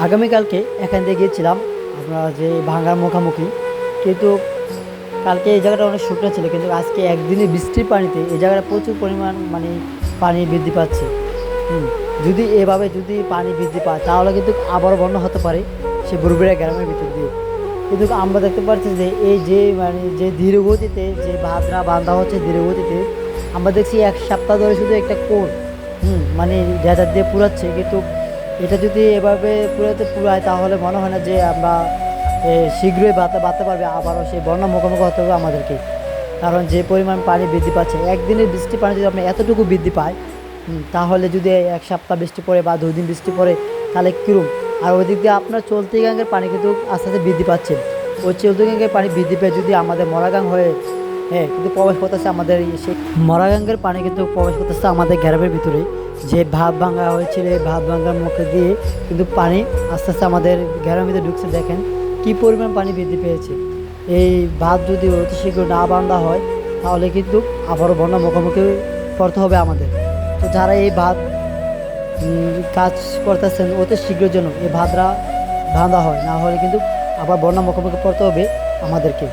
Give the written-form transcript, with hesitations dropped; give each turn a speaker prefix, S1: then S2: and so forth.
S1: আগামীকালকে এখান থেকে গিয়েছিলাম আমরা যে ভাঙ্গার মুখামুখি, কিন্তু কালকে এই জায়গাটা অনেক শুকনো ছিল, কিন্তু আজকে একদিনে বৃষ্টির পানিতে এই জায়গাটা প্রচুর পরিমাণ পানি বৃদ্ধি পাচ্ছে। হুম, যদি এভাবে যদি পানি বৃদ্ধি পায় তাহলে কিন্তু আবারও বন্যা হতে পারে সে বুড়িয়া গ্রামের ভিতর দিয়ে। কিন্তু আমরা দেখতে পাচ্ছি যে এই যে যে ধীরগতিতে যে বাঁধরা বাঁধা হচ্ছে ধীরগতিতে, আমরা দেখছি এক সপ্তাহ ধরে শুধু একটা কোর ডেজার দিয়ে পুরাচ্ছে, কিন্তু এটা যদি এভাবে পুরায় তাহলে মনে হয় না যে আমরা শীঘ্রই বাঁধতে পারবে, আবারও সেই বন্যা মুখোমুখি হতে হবে আমাদেরকে। কারণ যে পরিমাণ পানি বৃদ্ধি পাচ্ছে, একদিনের বৃষ্টির পানি যদি আমরা এতটুকু বৃদ্ধি পাই, তাহলে যদি এক সপ্তাহ বৃষ্টি পড়ে বা 2 দিন বৃষ্টি পড়ে তাহলে কিরম। আর ওই দিক দিয়ে আপনার চলতি গাঙ্গের পানি কিন্তু আস্তে আস্তে বৃদ্ধি পাচ্ছে। ওই চলতি গাঙ্গের পানি বৃদ্ধি পেয়ে যদি আমাদের মরাগাং হয়ে কিন্তু প্রবেশ করতেছে আমাদের সেই মরাগাঙ্গের পানি কিন্তু প্রবেশ করতেছে আমাদের গ্রামের ভিতরে। যে ভাত ভাঙা হয়েছিল এই ভাত ভাঙার মুখে দিয়ে কিন্তু পানি আস্তে আস্তে আমাদের গ্রামের ভিতরে ঢুকছে। দেখেন কি পরিমাণ পানি বৃদ্ধি পেয়েছে। এই ভাত যদি অতি শীঘ্র না বান্ধা হয় তাহলে কিন্তু আবারও বন্যা মুখোমুখি পড়তে হবে আমাদের। তো যারা এই ভাত কাজ করতেছেন অতি শীঘ্রের জন্য এই ভাতরা বাঁধা হয়, না হলে কিন্তু আবার বন্যা মুখোমুখি পড়তে হবে আমাদেরকে।